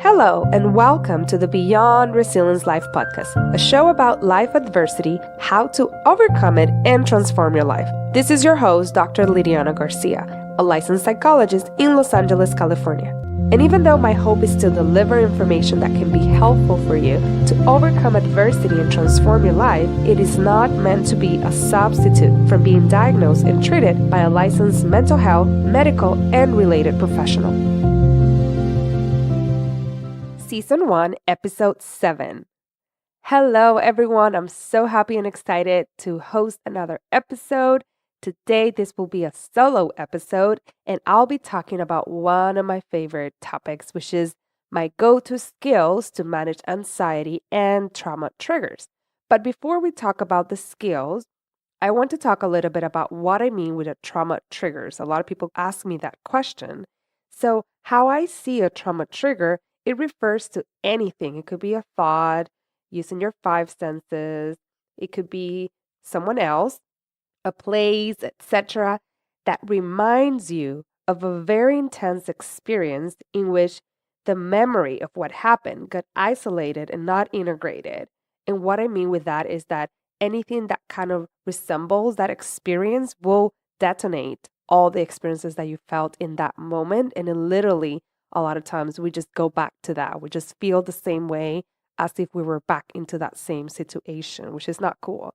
Hello, and welcome to the Beyond Resilience Life podcast, a show about life adversity, how to overcome it, and transform your life. This is your host, Dr. Lydiana García, a licensed psychologist in Los Angeles, California. And even though my hope is to deliver information that can be helpful for you to overcome adversity and transform your life, it is not meant to be a substitute from being diagnosed and treated by a licensed mental health, medical, and related professional. Season 1, Episode 7. Hello, everyone. I'm so happy and excited to host another episode. Today, this will be a solo episode, and I'll be talking about one of my favorite topics, which is my go-to skills to manage anxiety and trauma triggers. But before we talk about the skills, I want to talk a little bit about what I mean with a trauma triggers. A lot of people ask me that question. So, how I see a trauma trigger, it refers to anything. It could be a thought, using your five senses. It could be someone else, a place, etc., that reminds you of a very intense experience in which the memory of what happened got isolated and not integrated. And what I mean with that is that anything that kind of resembles that experience will detonate all the experiences that you felt in that moment. And then literally, a lot of times we just go back to that. We just feel the same way as if we were back into that same situation, which is not cool.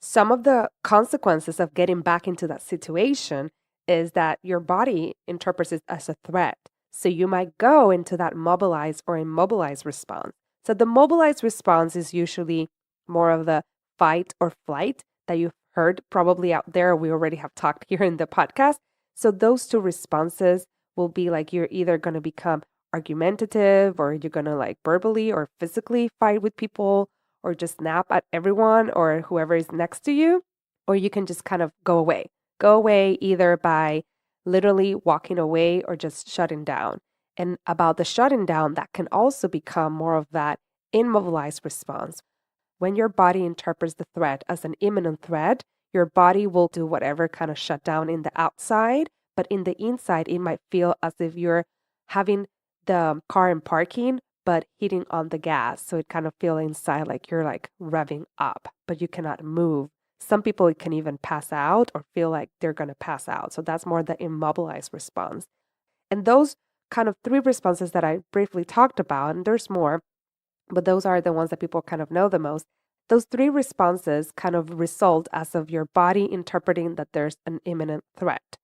Some of the consequences of getting back into that situation is that your body interprets it as a threat. So you might go into that mobilized or immobilized response. So the mobilized response is usually more of the fight or flight that you've heard probably out there. We already have talked here in the podcast. So those two responses will be like you're either going to become argumentative, or you're going to like verbally or physically fight with people, or just snap at everyone or whoever is next to you, or you can just kind of go away. Go away either by literally walking away or just shutting down. And about the shutting down, that can also become more of that immobilized response. When your body interprets the threat as an imminent threat, your body will do whatever kind of shut down in the outside, but in the inside, it might feel as if you're having the car in parking, but hitting on the gas. So it kind of feel inside like you're like revving up, but you cannot move. Some people can even pass out or feel like they're going to pass out. So that's more the immobilized response. And those kind of three responses that I briefly talked about, and there's more, but those are the ones that people kind of know the most. Those three responses kind of result as of your body interpreting that there's an imminent threat.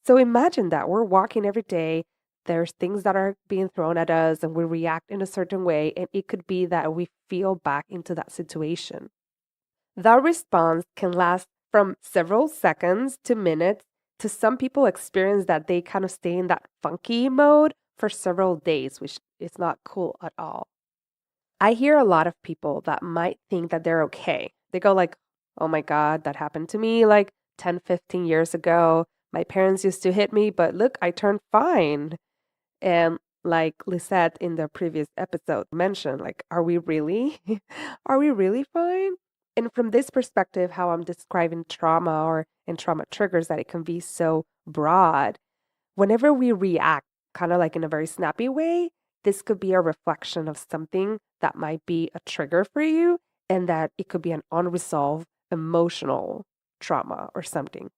So imagine that we're walking every day. There's things that are being thrown at us and we react in a certain way. And it could be that we feel back into that situation. That response can last from several seconds to minutes. To some people experience that they kind of stay in that funky mode for several days, which is not cool at all. I hear a lot of people that might think that they're okay. They go like, oh my God, that happened to me like 10, 15 years ago. My parents used to hit me, but look, I turned fine. And like Lisette in the previous episode mentioned, like, are we really? Are we really fine? And from this perspective, how I'm describing trauma or and trauma triggers, that it can be so broad. Whenever we react kind of like in a very snappy way, this could be a reflection of something that might be a trigger for you, and that it could be an unresolved emotional trauma or something.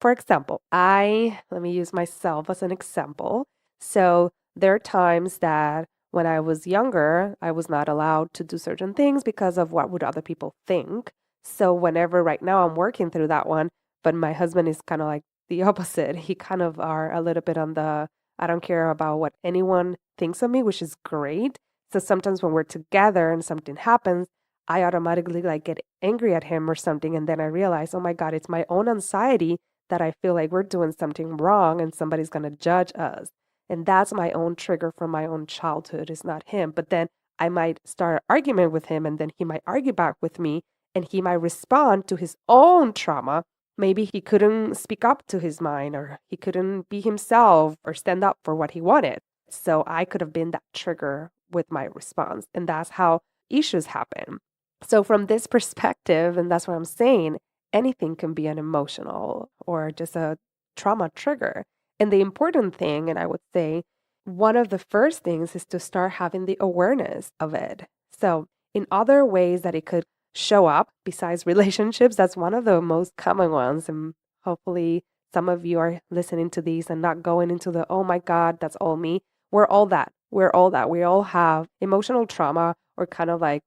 For example, let me use myself as an example. So there are times that when I was younger, I was not allowed to do certain things because of what would other people think. So whenever right now I'm working through that one, but my husband is kind of like the opposite. He kind of are a little bit on the, I don't care about what anyone thinks of me, which is great. So sometimes when we're together and something happens, I automatically like get angry at him or something. And then I realize, oh my God, it's my own anxiety that I feel like we're doing something wrong and somebody's going to judge us. And that's my own trigger from my own childhood. It's not him. But then I might start an argument with him, and then he might argue back with me, and he might respond to his own trauma. Maybe he couldn't speak up to his mind, or he couldn't be himself or stand up for what he wanted. So I could have been that trigger with my response. And that's how issues happen. So from this perspective, and that's what I'm saying, anything can be an emotional or just a trauma trigger. And the important thing, and I would say, one of the first things is to start having the awareness of it. So, in other ways that it could show up besides relationships, that's one of the most common ones. And hopefully, some of you are listening to these and not going into the, oh my God, that's all me. We're all that. We're all that. We all have emotional trauma or kind of like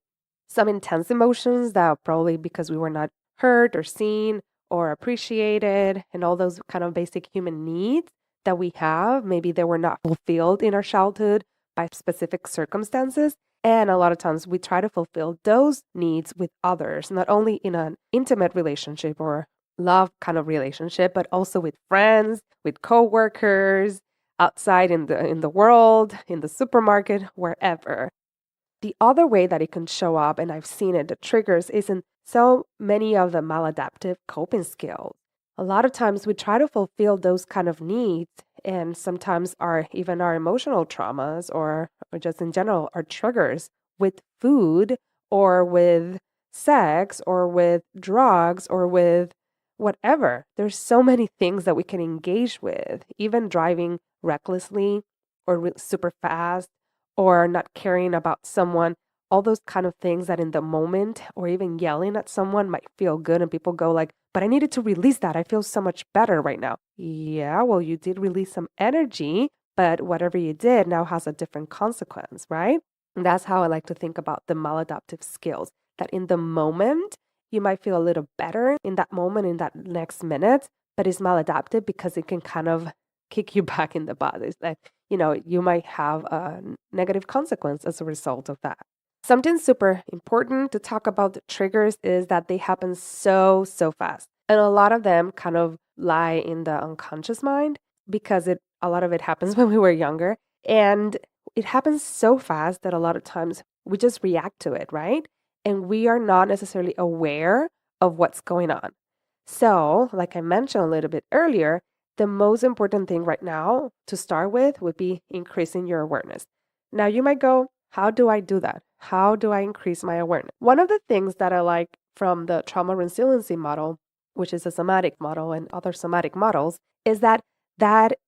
some intense emotions that probably because we were not heard or seen or appreciated and all those kind of basic human needs that we have, maybe they were not fulfilled in our childhood by specific circumstances. And a lot of times we try to fulfill those needs with others, not only in an intimate relationship or love kind of relationship, but also with friends, with coworkers, outside in the world, in the supermarket, wherever. The other way that it can show up, and I've seen it, the triggers, is in so many of the maladaptive coping skills. A lot of times we try to fulfill those kind of needs, and sometimes even our emotional traumas or just in general our triggers with food or with sex or with drugs or with whatever. There's so many things that we can engage with, even driving recklessly or super fast or not caring about someone, all those kind of things that in the moment or even yelling at someone might feel good and people go like, but I needed to release that. I feel so much better right now. Yeah, well, you did release some energy, but whatever you did now has a different consequence, right? And that's how I like to think about the maladaptive skills, that in the moment, you might feel a little better in that moment, in that next minute, but it's maladaptive because it can kind of kick you back in the butt. It's like, you might have a negative consequence as a result of that. Something super important to talk about the triggers is that they happen so, so fast. And a lot of them kind of lie in the unconscious mind because a lot of it happens when we were younger. And it happens so fast that a lot of times we just react to it, right? And we are not necessarily aware of what's going on. So, like I mentioned a little bit earlier, the most important thing right now to start with would be increasing your awareness. Now, you might go, how do I do that? How do I increase my awareness? One of the things that I like from the trauma resiliency model, which is a somatic model and other somatic models, is that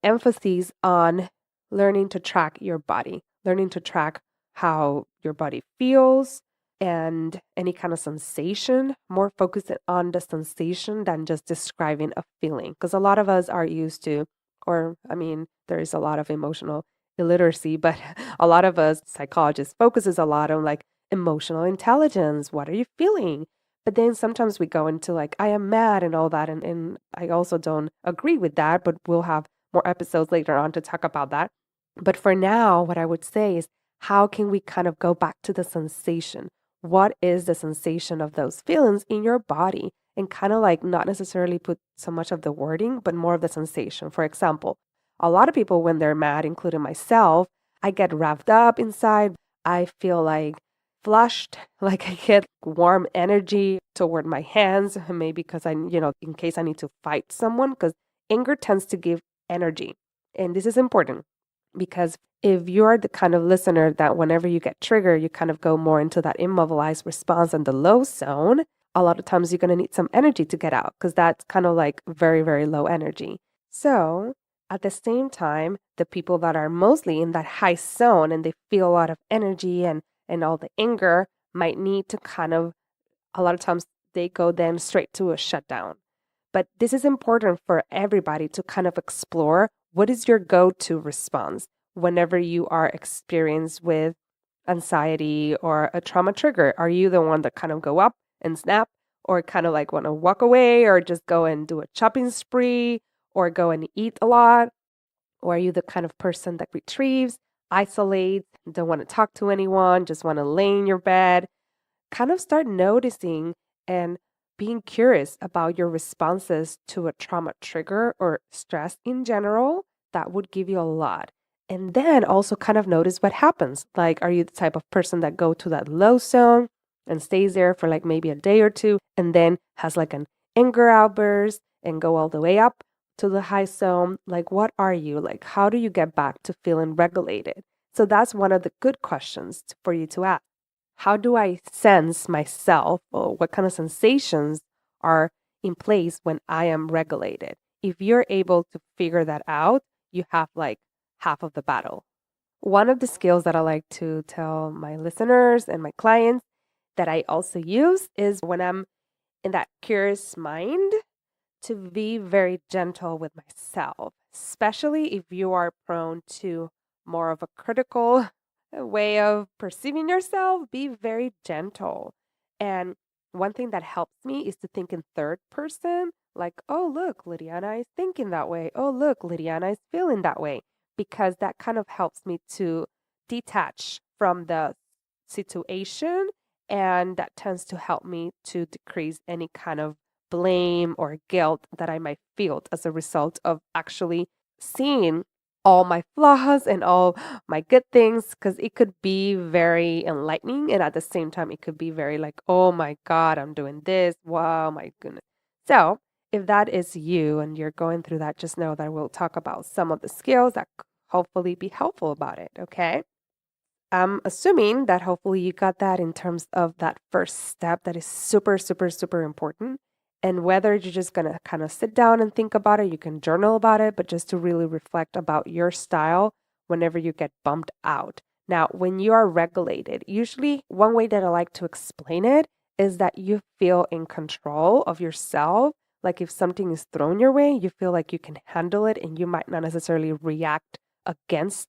emphasis on learning to track your body, learning to track how your body feels and any kind of sensation, more focused on the sensation than just describing a feeling. Because a lot of us are used to, there is a lot of emotional illiteracy, but a lot of us psychologists focuses a lot on like emotional intelligence. What are you feeling? But then sometimes we go into like, I am mad and all that. And I also don't agree with that, but we'll have more episodes later on to talk about that. But for now, what I would say is, how can we kind of go back to the sensation? What is the sensation of those feelings in your body? And kind of like not necessarily put so much of the wording, but more of the sensation. For example, a lot of people, when they're mad, including myself, I get revved up inside. I feel like flushed, like I get warm energy toward my hands, maybe because in case I need to fight someone, because anger tends to give energy. And this is important because if you're the kind of listener that whenever you get triggered, you kind of go more into that immobilized response and the low zone, a lot of times you're going to need some energy to get out because that's kind of like very, very low energy. So at the same time, the people that are mostly in that high zone and they feel a lot of energy and all the anger might need to kind of, a lot of times they go then straight to a shutdown. But this is important for everybody to kind of explore what is your go-to response whenever you are experienced with anxiety or a trauma trigger. Are you the one that kind of go up and snap or kind of like want to walk away or just go and do a shopping spree or go and eat a lot? Or are you the kind of person that retrieves, isolates, don't want to talk to anyone, just want to lay in your bed? Kind of start noticing and being curious about your responses to a trauma trigger or stress in general. That would give you a lot. And then also kind of notice what happens. Like, are you the type of person that go to that low zone and stays there for like maybe a day or two and then has like an anger outburst and go all the way up to the high zone? Like, what are you? Like, how do you get back to feeling regulated? So that's one of the good questions for you to ask. How do I sense myself, or what kind of sensations are in place when I am regulated? If you're able to figure that out, you have like half of the battle. One of the skills that I like to tell my listeners and my clients that I also use is when I'm in that curious mind to be very gentle with myself, especially if you are prone to more of a critical way of perceiving yourself. Be very gentle. And one thing that helps me is to think in third person, like, oh, look, Lydiana is thinking that way. Oh, look, Lydiana is feeling that way. Because that kind of helps me to detach from the situation. And that tends to help me to decrease any kind of blame or guilt that I might feel as a result of actually seeing all my flaws and all my good things, because it could be very enlightening, and at the same time it could be very like, oh my god, I'm doing this, wow, my goodness. So if that is you and you're going through that, just know that we'll talk about some of the skills that could hopefully be helpful about it. Okay, I'm assuming that hopefully you got that in terms of that first step that is super, super, super important. And whether you're just going to kind of sit down and think about it, you can journal about it, but just to really reflect about your style whenever you get bumped out. Now, when you are regulated, usually one way that I like to explain it is that you feel in control of yourself. Like if something is thrown your way, you feel like you can handle it and you might not necessarily react against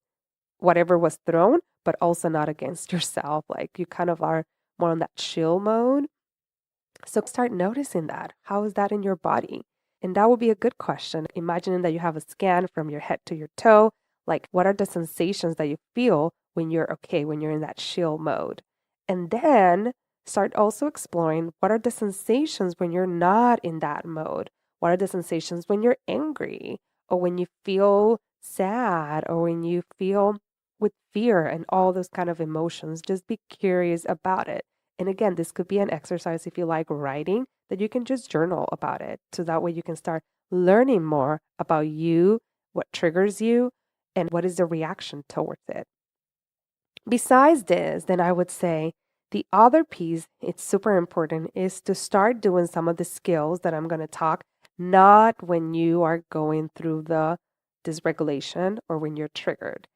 whatever was thrown, but also not against yourself. Like you kind of are more on that chill mode. So start noticing that. How is that in your body? And that would be a good question. Imagining that you have a scan from your head to your toe. Like, what are the sensations that you feel when you're okay, when you're in that chill mode? And then start also exploring what are the sensations when you're not in that mode? What are the sensations when you're angry or when you feel sad or when you feel with fear and all those kind of emotions? Just be curious about it. And again, this could be an exercise if you like writing, that you can just journal about it. So that way you can start learning more about you, what triggers you, and what is the reaction towards it. Besides this, then I would say the other piece, it's super important, is to start doing some of the skills that I'm going to talk, not when you are going through the dysregulation or when you're triggered.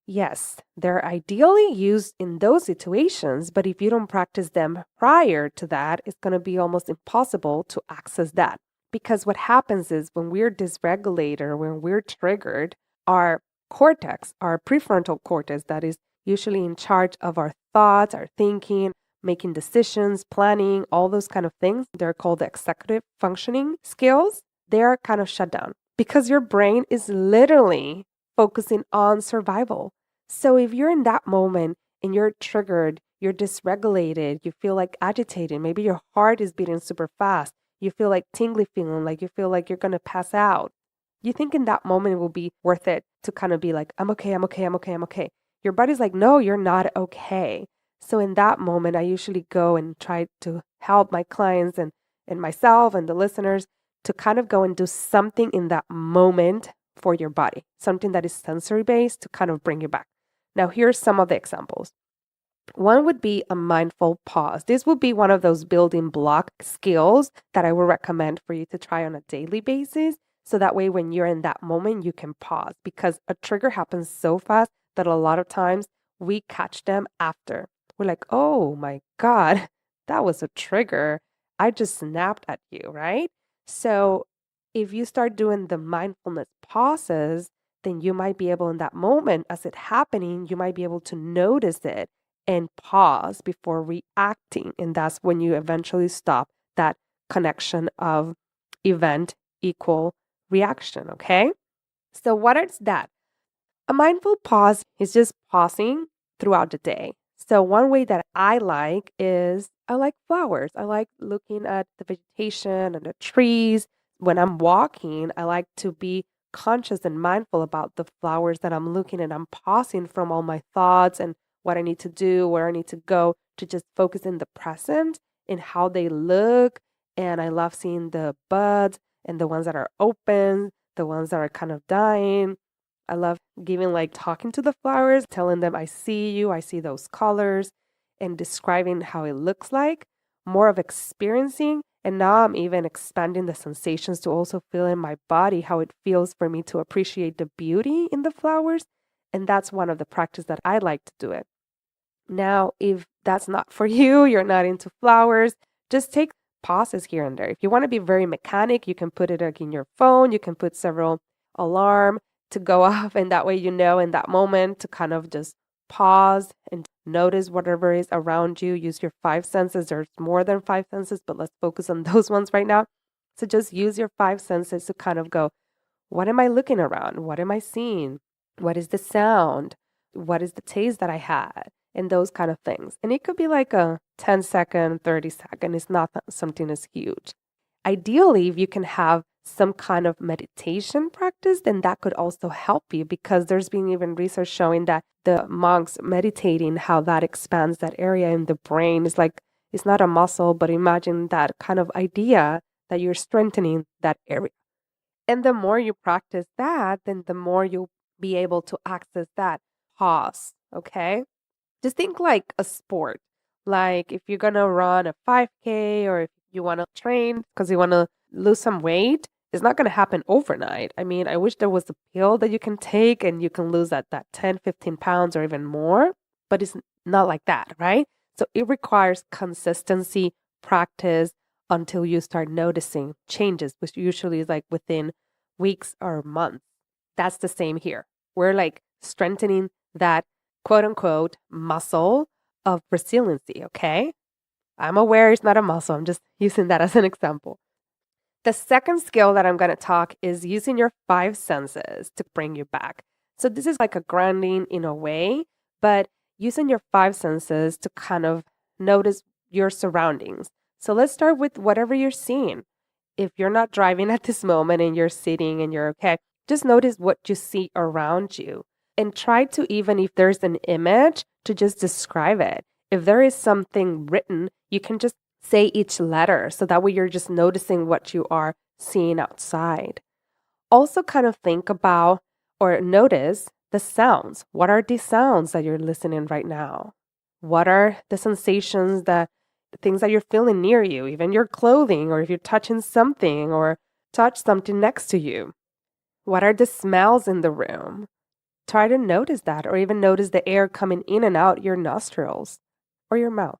Yes, they're ideally used in those situations, but if you don't practice them prior to that, it's going to be almost impossible to access that. Because what happens is when we're dysregulated or when we're triggered, our cortex, our prefrontal cortex, that is usually in charge of our thoughts, our thinking, making decisions, planning, all those kind of things, they're called the executive functioning skills. They're kind of shut down because your brain is literally focusing on survival. So if you're in that moment and you're triggered, you're dysregulated, you feel like agitated, maybe your heart is beating super fast, you feel like tingly feeling, like you feel like you're going to pass out. You think in that moment it will be worth it to kind of be like, I'm okay, I'm okay, I'm okay, I'm okay. Your body's like, no, you're not okay. So in that moment, I usually go and try to help my clients and myself and the listeners to kind of go and do something in that moment for your body, something that is sensory based to kind of bring you back. Now, here's some of the examples. One would be a mindful pause. This would be one of those building block skills that I would recommend for you to try on a daily basis. So that way, when you're in that moment, you can pause because a trigger happens so fast that a lot of times we catch them after. We're like, oh my God, that was a trigger. I just snapped at you, right? So if you start doing the mindfulness pauses, then you might be able in that moment as it happening, you might be able to notice it and pause before reacting. And that's when you eventually stop that connection of event equal reaction. Okay. So, what is that? A mindful pause is just pausing throughout the day. So, one way that I like is I like flowers. I like looking at the vegetation and the trees. When I'm walking, I like to be conscious and mindful about the flowers that I'm looking at. I'm pausing from all my thoughts and what I need to do, where I need to go to just focus in the present in how they look. And I love seeing the buds and the ones that are open, the ones that are kind of dying. I love giving like talking to the flowers, telling them I see you, I see those colors, and describing how it looks like, more of experiencing. And now I'm even expanding the sensations to also feel in my body how it feels for me to appreciate the beauty in the flowers And that's one of the practices that I like to do it. Now, if that's not for you, you're not into flowers, just take pauses here and there. If you want to be very mechanic, you can put it like in your phone. You can put several alarm to go off, and that way you know in that moment to kind of just pause and notice whatever is around you. Use your five senses. There's more than five senses, but let's focus on those ones right now. So just use your five senses to kind of go, what am I looking around? What am I seeing? What is the sound? What is the taste that I had? And those kind of things. And it could be like a 10-second, 30-second. It's not something as huge. Ideally, if you can have some kind of meditation practice, then that could also help you, because there's been even research showing that the monks meditating, how that expands that area in the brain. It's like, it's not a muscle, but imagine that kind of idea that you're strengthening that area. And the more you practice that, then the more you'll be able to access that pause, okay? Just think like a sport. Like if you're going to run a 5K, or if you want to train because you want to lose some weight, it's not going to happen overnight. I mean, I wish there was a pill that you can take and you can lose that 10, 15 pounds or even more, but it's not like that, right? So it requires consistency, practice until you start noticing changes, which usually is like within weeks or months. That's the same here. We're like strengthening that quote unquote muscle of resiliency, okay? I'm aware it's not a muscle. I'm just using that as an example. The second skill that I'm going to talk is using your five senses to bring you back. So this is like a grounding in a way, but using your five senses to kind of notice your surroundings. So let's start with whatever you're seeing. If you're not driving at this moment and you're sitting and you're okay, just notice what you see around you and try to, even if there's an image, to just describe it. If there is something written, you can just say each letter. So that way you're just noticing what you are seeing outside. Also kind of think about or notice the sounds. What are the sounds that you're listening right now? What are the sensations, the things that you're feeling near you, even your clothing, or if you're touching something or touch something next to you? What are the smells in the room? Try to notice that, or even notice the air coming in and out your nostrils or your mouth.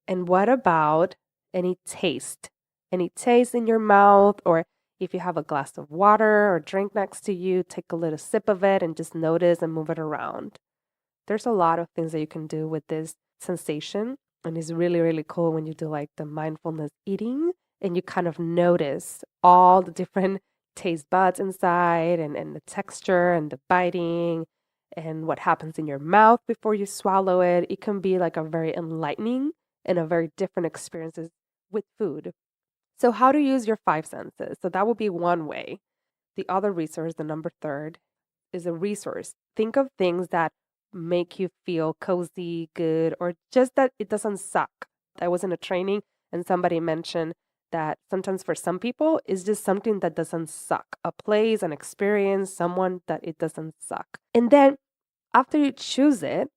And what about any taste? Any taste in your mouth, or if you have a glass of water or drink next to you, take a little sip of it and just notice and move it around. There's a lot of things that you can do with this sensation. And it's really, really cool when you do like the mindfulness eating and you kind of notice all the different taste buds inside and the texture and the biting and what happens in your mouth before you swallow it. It can be like a very enlightening and a very different experiences with food. So how to use your five senses. So that would be one way. The other resource, the number third, is a resource. Think of things that make you feel cozy, good, or just that it doesn't suck. I was in a training and somebody mentioned that sometimes for some people it's just something that doesn't suck. A place, an experience, someone that it doesn't suck. And then after you choose it,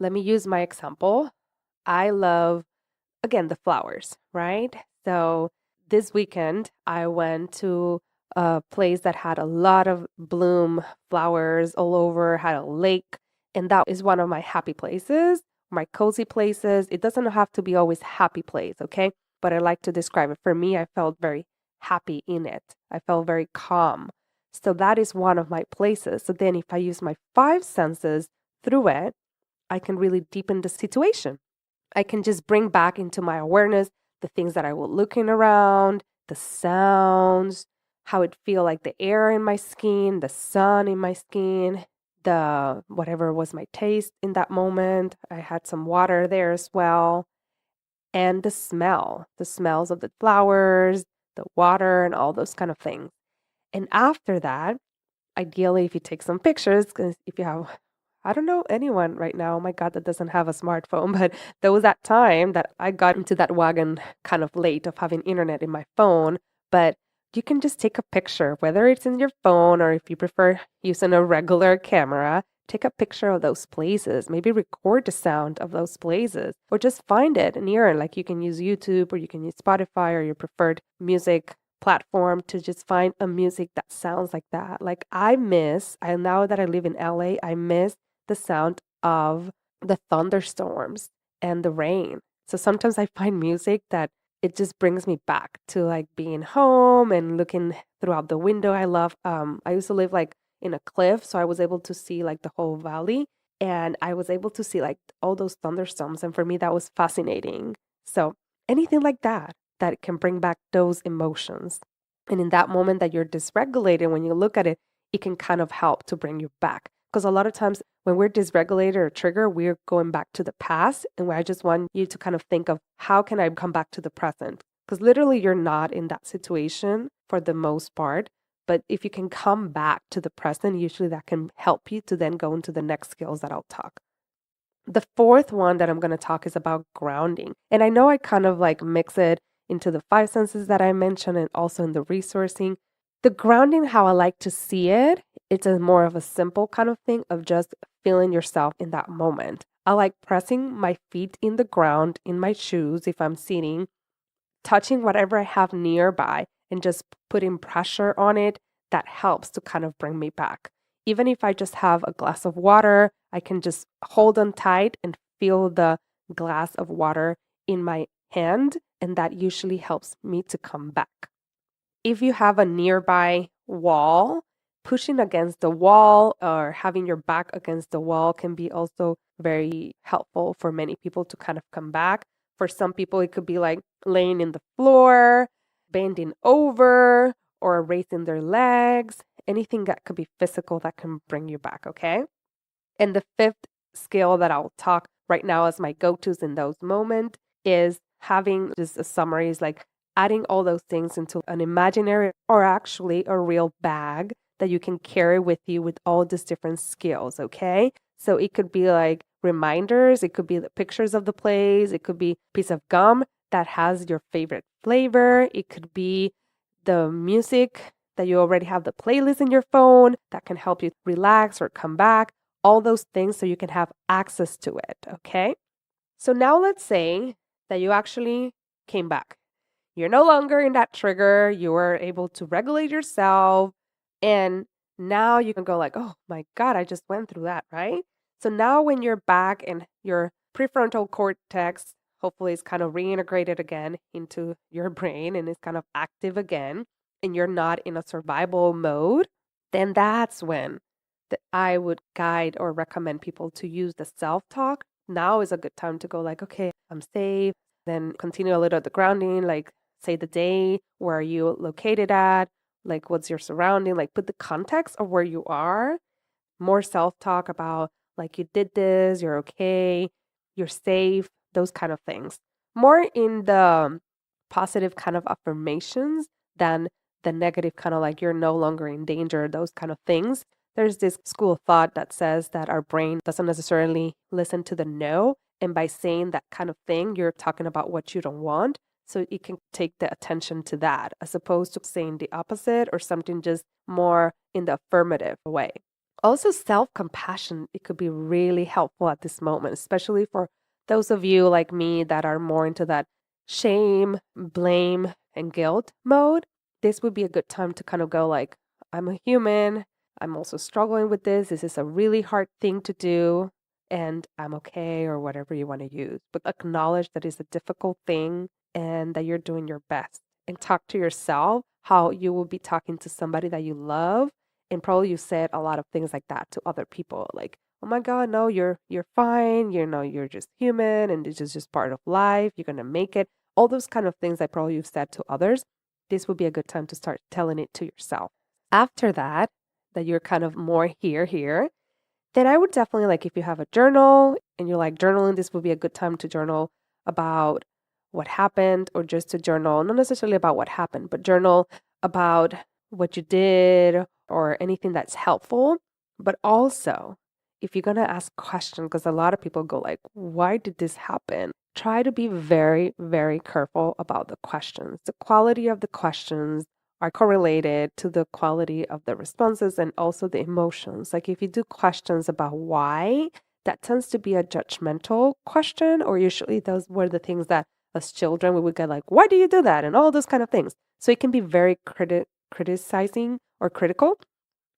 let me use my example. I love, again, the flowers, right? So this weekend I went to a place that had a lot of bloom flowers all over, had a lake, and that is one of my happy places, my cozy places. It doesn't have to be always happy place, okay? But I like to describe it. For me, I felt very happy in it. I felt very calm. So that is one of my places. So then if I use my five senses through it, I can really deepen the situation. I can just bring back into my awareness the things that I was looking around, the sounds, how it feel like the air in my skin, the sun in my skin, the whatever was my taste in that moment. I had some water there as well. And the smells of the flowers, the water, and all those kind of things. And after that, ideally, if you take some pictures, because if you have, I don't know anyone right now, oh my God, that doesn't have a smartphone, but there was that time that I got into that wagon kind of late of having internet in my phone, but you can just take a picture, whether it's in your phone or if you prefer using a regular camera, take a picture of those places, maybe record the sound of those places, or just find it near, like you can use YouTube or you can use Spotify or your preferred music platform to just find a music that sounds like that. Like I now that I live in LA, I miss the sound of the thunderstorms and the rain. So sometimes I find music that it just brings me back to like being home and looking throughout the window. I used to live like in a cliff, so I was able to see like the whole valley, and I was able to see like all those thunderstorms, and for me that was fascinating. So anything like that can bring back those emotions. And in that moment that you're dysregulated, when you look at it, it can kind of help to bring you back. Because a lot of times when we're dysregulated or triggered, we're going back to the past. And I just want you to kind of think of how can I come back to the present? Because literally you're not in that situation for the most part. But if you can come back to the present, usually that can help you to then go into the next skills that I'll talk. The fourth one that I'm going to talk is about grounding. And I know I kind of like mix it into the five senses that I mentioned and also in the resourcing. The grounding, how I like to see it, it's a more of a simple kind of thing of just feeling yourself in that moment. I like pressing my feet in the ground in my shoes if I'm sitting, touching whatever I have nearby and just putting pressure on it. That helps to kind of bring me back. Even if I just have a glass of water, I can just hold on tight and feel the glass of water in my hand, and that usually helps me to come back. If you have a nearby wall, pushing against the wall or having your back against the wall can be also very helpful for many people to kind of come back. For some people, it could be like laying in the floor, bending over, or raising their legs, anything that could be physical that can bring you back, okay? And the fifth skill that I'll talk right now as my go-tos in those moments is having just a summary is like adding all those things into an imaginary or actually a real bag that you can carry with you with all these different skills, okay? So it could be like reminders, it could be the pictures of the place, it could be a piece of gum that has your favorite flavor, it could be the music that you already have the playlist in your phone that can help you relax or come back, all those things so you can have access to it, okay? So now let's say that you actually came back. You're no longer in that trigger, you were able to regulate yourself, and now you can go like, oh my God, I just went through that, right? So now when you're back and your prefrontal cortex hopefully is kind of reintegrated again into your brain and is kind of active again, and you're not in a survival mode, then that's when I would guide or recommend people to use the self-talk. Now is a good time to go like, okay, I'm safe. Then continue a little of the grounding, like say the day, where are you located at? Like what's your surrounding? Like put the context of where you are. More self-talk about like you did this, you're okay, you're safe, those kind of things. More in the positive kind of affirmations than the negative kind of like you're no longer in danger, those kind of things. There's this school of thought that says that our brain doesn't necessarily listen to the no. And by saying that kind of thing, you're talking about what you don't want. So it can take the attention to that as opposed to saying the opposite or something just more in the affirmative way. Also, self compassion, it could be really helpful at this moment, especially for those of you like me that are more into that shame, blame, and guilt mode. This would be a good time to kind of go like, I'm a human. I'm also struggling with this. This is a really hard thing to do, and I'm okay, or whatever you want to use. But acknowledge that it's a difficult thing and that you're doing your best. And talk to yourself how you will be talking to somebody that you love. And probably you said a lot of things like that to other people, like, oh my God, no, you're fine. You know, you're just human and this is just part of life. You're gonna make it. All those kind of things that probably you've said to others. This would be a good time to start telling it to yourself. After that you're kind of more here, then I would definitely like if you have a journal and you're like journaling, this would be a good time to journal about what happened or just to journal, not necessarily about what happened, but journal about what you did or anything that's helpful. But also, if you're going to ask questions, because a lot of people go like, why did this happen? Try to be very, very careful about the questions. The quality of the questions are correlated to the quality of the responses and also the emotions. Like if you do questions about why, that tends to be a judgmental question, or usually those were the things that as children we would get like, why do you do that? And all those kind of things. So it can be very criticizing or critical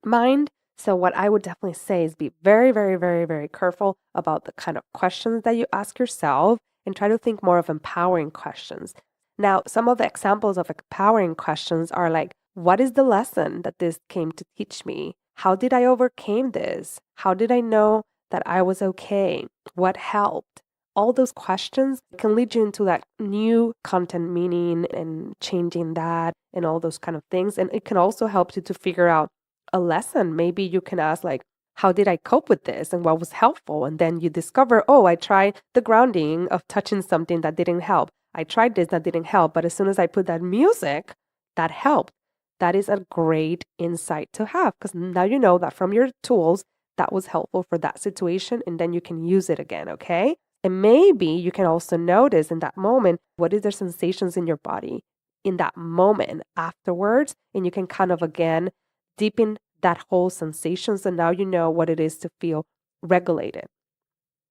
mind. So what I would definitely say is be very, very, very, very careful about the kind of questions that you ask yourself and try to think more of empowering questions. Now, some of the examples of empowering questions are like, what is the lesson that this came to teach me? How did I overcome this? How did I know that I was okay? What helped? All those questions can lead you into that new content meaning and changing that and all those kind of things. And it can also help you to figure out a lesson. Maybe you can ask like, how did I cope with this and what was helpful? And then you discover, oh, I tried the grounding of touching something that didn't help. I tried this, that didn't help. But as soon as I put that music, that helped. That is a great insight to have because now you know that from your tools, that was helpful for that situation. And then you can use it again, okay? And maybe you can also notice in that moment, what is the sensations in your body in that moment afterwards? And you can kind of, again, deepen that whole sensation. So now you know what it is to feel regulated.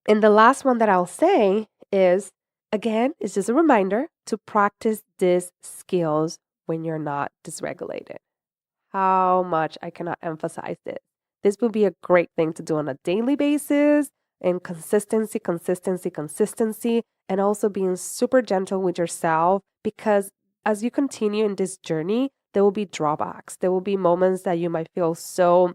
And the last one that I'll say is, again, it's just a reminder to practice these skills when you're not dysregulated. How much I cannot emphasize this. This would be a great thing to do on a daily basis and consistency, and also being super gentle with yourself because as you continue in this journey, there will be drawbacks. There will be moments that you might feel so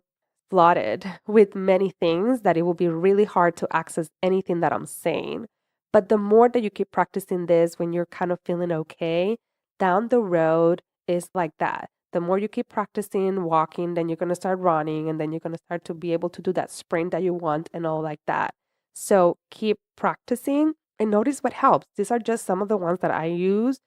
flooded with many things that it will be really hard to access anything that I'm saying. But the more that you keep practicing this when you're kind of feeling okay, down the road is like that. The more you keep practicing walking, then you're going to start running and then you're going to start to be able to do that sprint that you want and all like that. So keep practicing and notice what helps. These are just some of the ones that I use.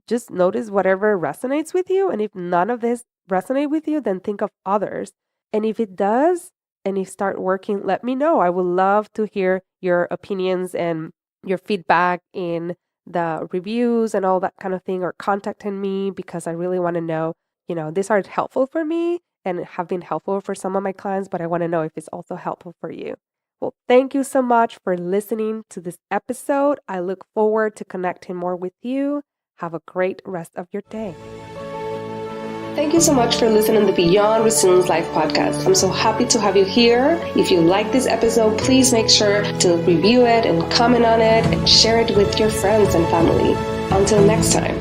Just notice whatever resonates with you. And if none of this resonate with you, then think of others. And if it does, and you start working, let me know. I would love to hear your opinions and your feedback in the reviews and all that kind of thing, or contacting me because I really want to know, these are helpful for me and have been helpful for some of my clients, but I want to know if it's also helpful for you. Well, thank you so much for listening to this episode. I look forward to connecting more with you. Have a great rest of your day. Thank you so much for listening to the Beyond Resilience Life podcast. I'm so happy to have you here. If you like this episode, please make sure to review it and comment on it and share it with your friends and family. Until next time.